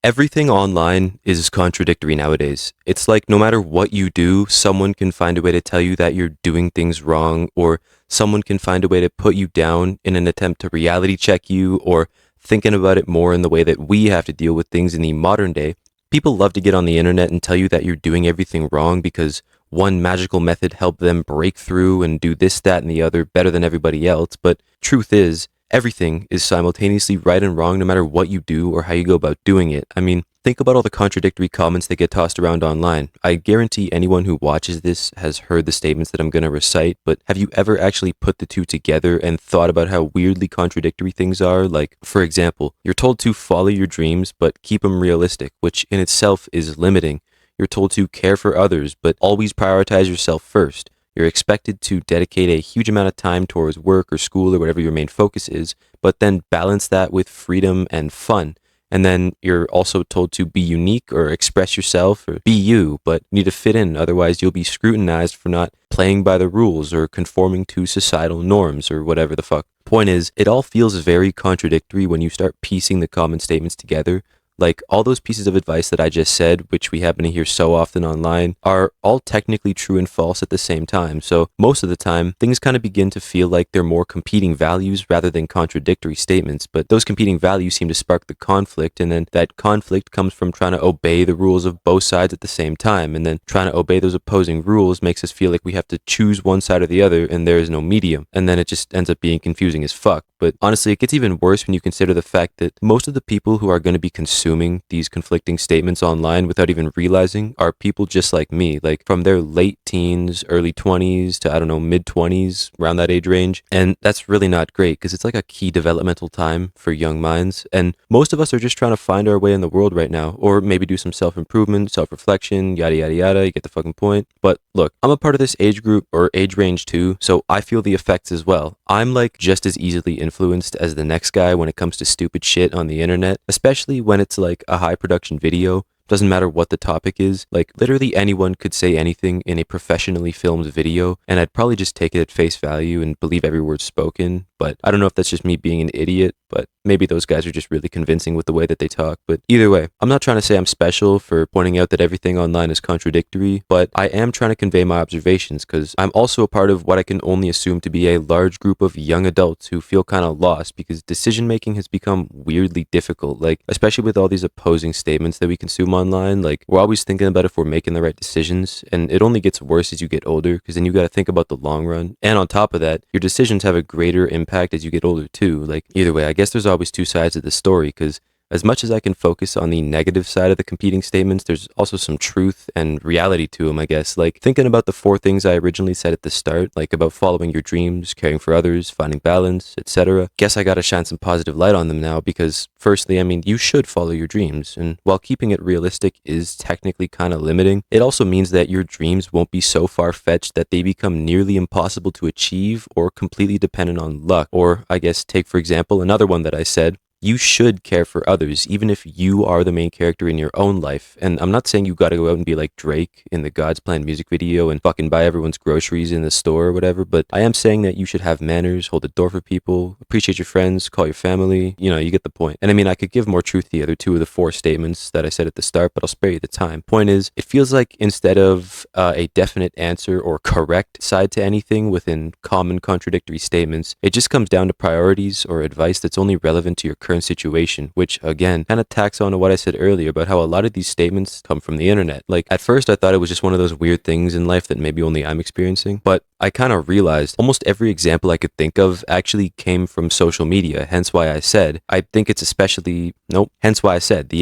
Everything online is contradictory nowadays. It's like no matter what you do, someone can find a way to tell you that you're doing things wrong, or someone can find a way to put you down in an attempt to reality check you, or thinking about it more in the way that we have to deal with things in the modern day. People love to get on the internet and tell you that you're doing everything wrong because one magical method helped them break through and do this, that, and the other better than everybody else. But truth is, everything is simultaneously right and wrong no matter what you do or how you go about doing it. I mean, think about all the contradictory comments that get tossed around online. I guarantee anyone who watches this has heard the statements that I'm going to recite, but have you ever actually put the two together and thought about how weirdly contradictory things are? Like, for example, you're told to follow your dreams, but keep them realistic, which in itself is limiting. You're told to care for others, but always prioritize yourself first. You're expected to dedicate a huge amount of time towards work or school or whatever your main focus is, but then balance that with freedom and fun. And then you're also told to be unique or express yourself or be you, but need to fit in. Otherwise, you'll be scrutinized for not playing by the rules or conforming to societal norms or whatever the fuck. Point is, it all feels very contradictory when you start piecing the common statements together. Like, all those pieces of advice that I just said, which we happen to hear so often online, are all technically true and false at the same time. So most of the time, things kind of begin to feel like they're more competing values rather than contradictory statements. But those competing values seem to spark the conflict, and then that conflict comes from trying to obey the rules of both sides at the same time. And then trying to obey those opposing rules makes us feel like we have to choose one side or the other, and there is no medium. And then it just ends up being confusing as fuck. But honestly, it gets even worse when you consider the fact that most of the people who are going to be consuming these conflicting statements online without even realizing are people just like me, like from their late teens, early 20s to, I don't know, mid 20s, around that age range. And that's really not great because it's like a key developmental time for young minds. And most of us are just trying to find our way in the world right now, or maybe do some self-improvement, self-reflection, yada, yada, yada. You get the fucking point. But look, I'm a part of this age group or age range too, so I feel the effects as well. I'm like just as easily influenced as the next guy when it comes to stupid shit on the internet, especially when it's like a high production video. Doesn't matter what the topic is, like literally anyone could say anything in a professionally filmed video, and I'd probably just take it at face value and believe every word spoken. But I don't know if that's just me being an idiot, but maybe those guys are just really convincing with the way that they talk. But either way, I'm not trying to say I'm special for pointing out that everything online is contradictory, but I am trying to convey my observations because I'm also a part of what I can only assume to be a large group of young adults who feel kind of lost because decision making has become weirdly difficult, like especially with all these opposing statements that we consume online. Like, we're always thinking about if we're making the right decisions, and it only gets worse as you get older because then you got to think about the long run. And on top of that, your decisions have a greater impact as you get older too. Like, either way, I guess there's always two sides of the story because as much as I can focus on the negative side of the competing statements, there's also some truth and reality to them, I guess. Like, thinking about the four things I originally said at the start, like about following your dreams, caring for others, finding balance, etc. Guess I gotta shine some positive light on them now because, firstly, I mean, you should follow your dreams. And while keeping it realistic is technically kind of limiting, it also means that your dreams won't be so far-fetched that they become nearly impossible to achieve or completely dependent on luck. Or, I guess, take, for example, another one that I said, you should care for others, even if you are the main character in your own life. And I'm not saying you gotta go out and be like Drake in the God's Plan music video and fucking buy everyone's groceries in the store or whatever, but I am saying that you should have manners, hold the door for people, appreciate your friends, call your family, you get the point. And I mean, I could give more truth to the other two of the four statements that I said at the start, but I'll spare you the time. Point is, it feels like instead of a definite answer or correct side to anything within common contradictory statements, it just comes down to priorities or advice that's only relevant to your current situation, which again kind of tacks on to what I said earlier about how a lot of these statements come from the internet. Like, at first I thought it was just one of those weird things in life that maybe only I'm experiencing, but I kind of realized almost every example I could think of actually came from social media, hence why I said the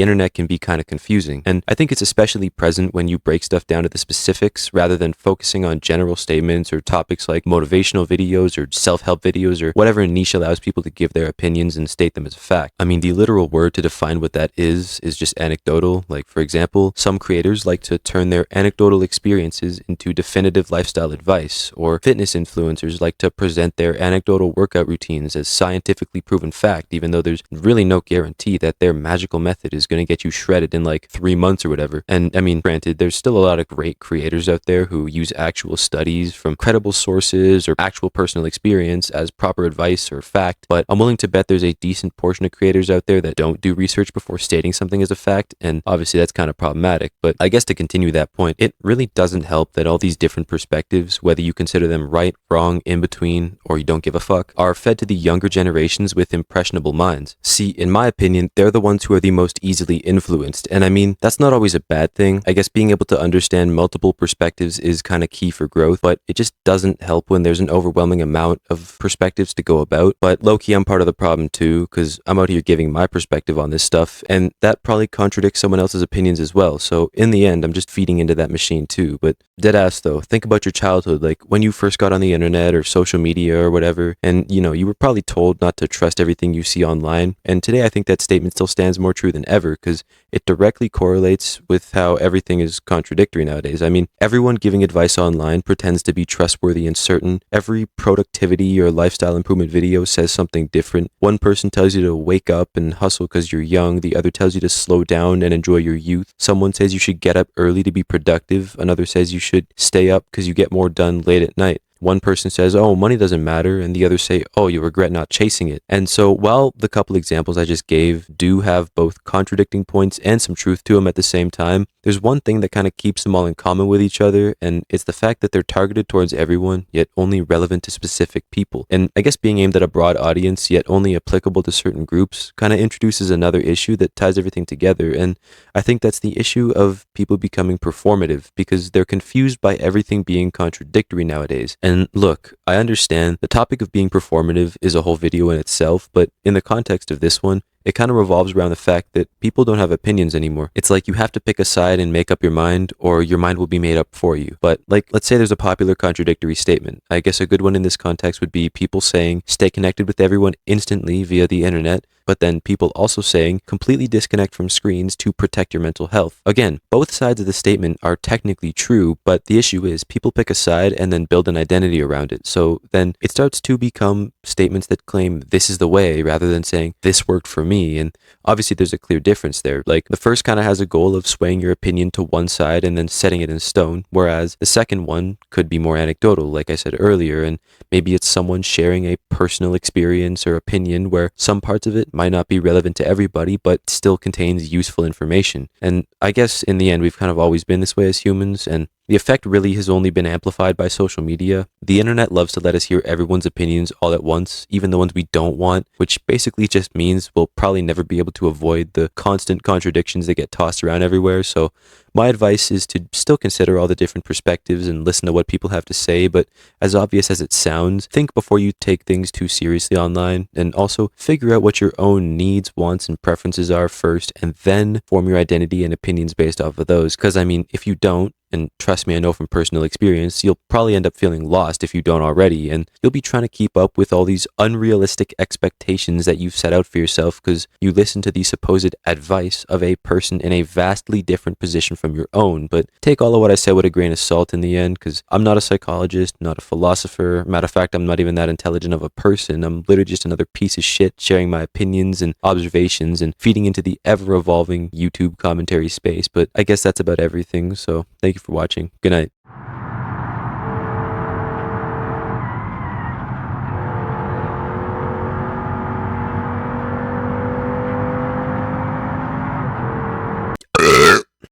internet can be kind of confusing. And I think it's especially present when you break stuff down to the specifics rather than focusing on general statements or topics like motivational videos or self-help videos or whatever niche allows people to give their opinions and state them as a fact. I mean, the literal word to define what that is just anecdotal. Like, for example, some creators like to turn their anecdotal experiences into definitive lifestyle advice, or or fitness influencers like to present their anecdotal workout routines as scientifically proven fact, even though there's really no guarantee that their magical method is going to get you shredded in like 3 months or whatever. And I mean, granted, there's still a lot of great creators out there who use actual studies from credible sources or actual personal experience as proper advice or fact, but I'm willing to bet there's a decent portion of creators out there that don't do research before stating something as a fact, and obviously that's kind of problematic. But I guess to continue that point, it really doesn't help that all these different perspectives, whether you consider them right, wrong, in between, or you don't give a fuck, are fed to the younger generations with impressionable minds. See, in my opinion, they're the ones who are the most easily influenced, and I mean, that's not always a bad thing. I guess being able to understand multiple perspectives is kind of key for growth, but it just doesn't help when there's an overwhelming amount of perspectives to go about. But low-key, I'm part of the problem too, because I'm out here giving my perspective on this stuff, and that probably contradicts someone else's opinions as well. So in the end, I'm just feeding into that machine too. But deadass though, think about your childhood, like when you first got on the internet or social media or whatever, and you were probably told not to trust everything you see online. And today I think that statement still stands more true than ever, because it directly correlates with how everything is contradictory nowadays. I mean, everyone giving advice online pretends to be trustworthy and certain. Every productivity or lifestyle improvement video says something different. One person tells you to wake up and hustle because you're young. The other tells you to slow down and enjoy your youth. Someone says you should get up early to be productive. Another says you should stay up because you get more done late at night. One person says, oh, money doesn't matter, and the others say, oh, you regret not chasing it. And so while the couple examples I just gave do have both contradicting points and some truth to them at the same time, there's one thing that kind of keeps them all in common with each other, and it's the fact that they're targeted towards everyone, yet only relevant to specific people. And I guess being aimed at a broad audience, yet only applicable to certain groups, kind of introduces another issue that ties everything together. And I think that's the issue of people becoming performative, because they're confused by everything being contradictory nowadays. And look, I understand the topic of being performative is a whole video in itself, but in the context of this one, it kind of revolves around the fact that people don't have opinions anymore. It's like you have to pick a side and make up your mind, or your mind will be made up for you. But like, let's say there's a popular contradictory statement. I guess a good one in this context would be people saying, stay connected with everyone instantly via the internet, but then people also saying, completely disconnect from screens to protect your mental health. Again, both sides of the statement are technically true, but the issue is people pick a side and then build an identity around it. So then it starts to become statements that claim this is the way, rather than saying this worked for me. And obviously there's a clear difference there. Like, the first kind of has a goal of swaying your opinion to one side and then setting it in stone, whereas the second one could be more anecdotal, like I said earlier, and maybe it's someone sharing a personal experience or opinion where some parts of it might not be relevant to everybody, but still contains useful information. And I guess in the end, we've kind of always been this way as humans, and the effect really has only been amplified by social media. The internet loves to let us hear everyone's opinions all at once, even the ones we don't want, which basically just means we'll probably never be able to avoid the constant contradictions that get tossed around everywhere. So my advice is to still consider all the different perspectives and listen to what people have to say, but as obvious as it sounds, think before you take things too seriously online, and also figure out what your own needs, wants, and preferences are first, and then form your identity and opinions based off of those. Because I mean, if you don't, and trust me, I know from personal experience, you'll probably end up feeling lost if you don't already, and you'll be trying to keep up with all these unrealistic expectations that you've set out for yourself because you listen to the supposed advice of a person in a vastly different position from your own. But take all of what I said with a grain of salt in the end, because I'm not a psychologist, not a philosopher. Matter of fact, I'm not even that intelligent of a person. I'm literally just another piece of shit sharing my opinions and observations and feeding into the ever-evolving YouTube commentary space. But I guess that's about everything, so thank you for watching. Good night.